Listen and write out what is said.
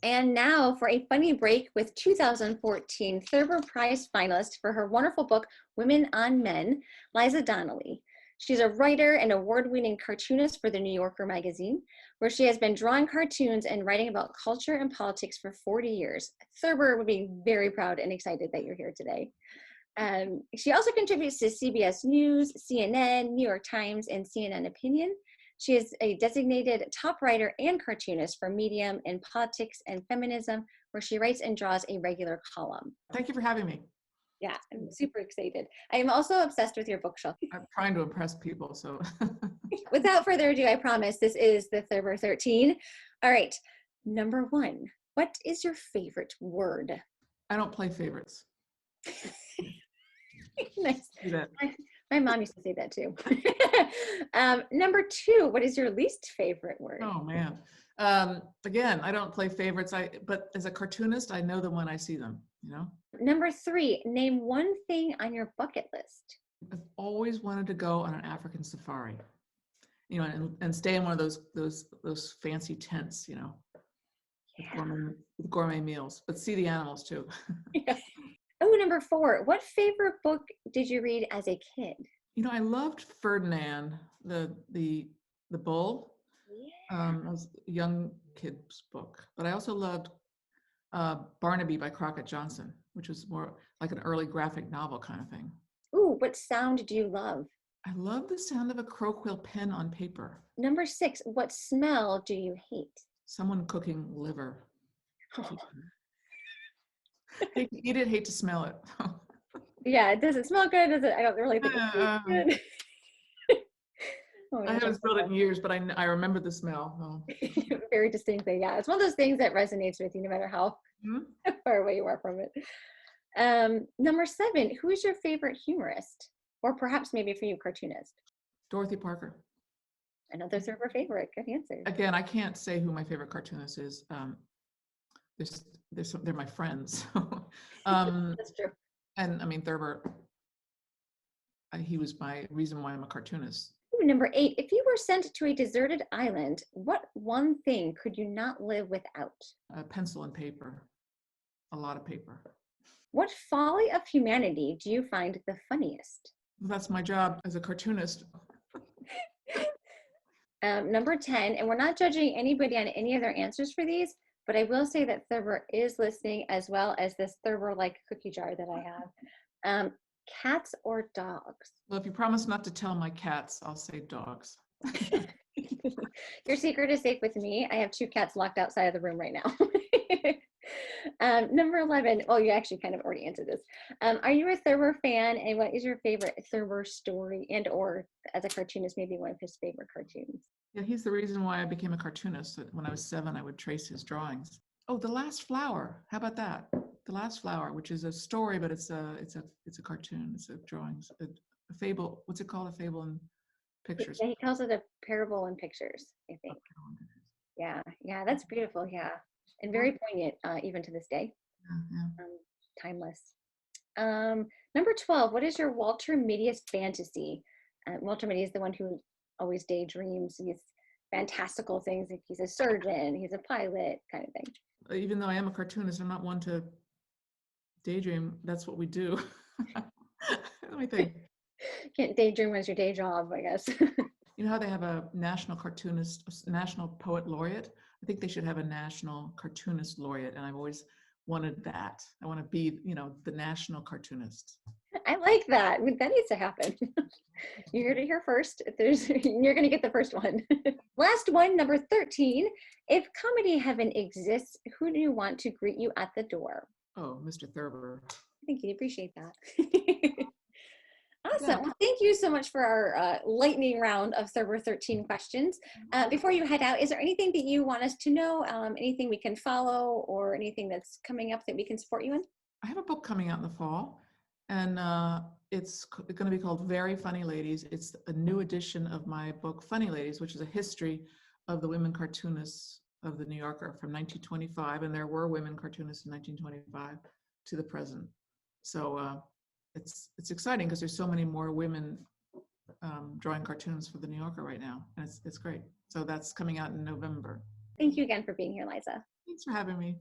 And now for a funny break with 2014 Thurber Prize finalist for her wonderful book, Women on Men, Liza Donnelly. She's a writer and award-winning cartoonist for the New Yorker magazine, where she has been drawing cartoons and writing about culture and politics for 40 years. Thurber would be very proud and excited that you're here today. She also contributes to CBS News, CNN, New York Times, and CNN Opinion. She is a designated top writer and cartoonist for Medium in politics and feminism, where she writes and draws a regular column. Thank you for having me. Yeah, I'm super excited. I am also obsessed with your bookshelf. I'm trying to impress people, so. Without further ado, I promise this is the Thurber 13. All right, number 1. What is your favorite word? I don't play favorites. Nice. My mom used to say that too. Number 2, what is your least favorite word? Oh man. Again, I don't play favorites. But as a cartoonist, I know them when I see them, you know? Number 3, name one thing on your bucket list. I've always wanted to go on an African safari, you know, and stay in one of those fancy tents, you know, Yeah. with gourmet meals, but see the animals too. Yeah. Oh, number 4, what favorite book did you read as a kid? You know, I loved Ferdinand, the bull. Yeah. It was a young kid's book, but I also loved Barnaby by Crockett Johnson, which was more like an early graphic novel kind of thing. Ooh, what sound do you love? I love the sound of a crow-quill pen on paper. Number 6, what smell do you hate? Someone cooking liver. Oh. Hate to eat it, hate to smell it. Yeah, does it smell good? Does it? I don't really think it tastes good. Oh, I haven't smelled it in years, but I remember the smell. Oh. Very distinctly, yeah. It's one of those things that resonates with you no matter how far away you are from it. Number 7, who is your favorite humorist? Or perhaps maybe for you, cartoonist? Dorothy Parker. Another Thurber favorite. Good answer. Again, I can't say who my favorite cartoonist is. They're my friends. That's true. And I mean, Thurber, he was my reason why I'm a cartoonist. Ooh, number 8, if you were sent to a deserted island, what one thing could you not live without? A pencil and paper, a lot of paper. What folly of humanity do you find the funniest? That's my job as a cartoonist. Number 10, and we're not judging anybody on any of their answers for these, but I will say that Thurber is listening, as well as this Thurber-like cookie jar that I have. Cats or dogs? Well, if you promise not to tell my cats, I'll say dogs. Your secret is safe with me. I have 2 cats locked outside of the room right now. Number 11, well, you actually kind of already answered this. Are you a Thurber fan, and what is your favorite Thurber story, and or as a cartoonist, maybe one of his favorite cartoons? Yeah, he's the reason why I became a cartoonist. When I was 7, I would trace his drawings. Oh, The Last Flower. How about that? The Last Flower, which is a story, but it's a cartoon. It's a drawings, a fable. What's it called? A fable in pictures. Yeah, he calls it a parable in pictures, I think. Yeah, that's beautiful. Yeah, and very poignant, even to this day. Yeah. Timeless. Number 12, what is your Walter Mitty's fantasy? Walter Mitty is the one who always daydreams these fantastical things. If he's a surgeon, he's a pilot, kind of thing. Even though I am a cartoonist, I'm not one to daydream. That's what we do. Let me think. Can't daydream as your day job, I guess. You know how they have a national cartoonist, a national poet laureate? I think they should have a national cartoonist laureate, and I've always wanted that. I want to be, you know, the national cartoonist. I like that. I mean, that needs to happen. You heard it here first. You're going to get the first one. Last one, number 13. If comedy heaven exists, who do you want to greet you at the door? Oh, Mr. Thurber. Thank you. Appreciate that. Awesome. Yeah. Well, thank you so much for our lightning round of Thurber 13 questions. Before you head out, is there anything that you want us to know? Anything we can follow, or anything that's coming up that we can support you in? I have a book coming out in the fall, and it's going to be called Very Funny Ladies. It's a new edition of my book, Funny Ladies, which is a history of the women cartoonists of the New Yorker from 1925, and there were women cartoonists in 1925 to the present. So it's exciting because there's so many more women drawing cartoons for the New Yorker right now, and it's great. So that's coming out in November. Thank you again for being here, Liza. Thanks for having me.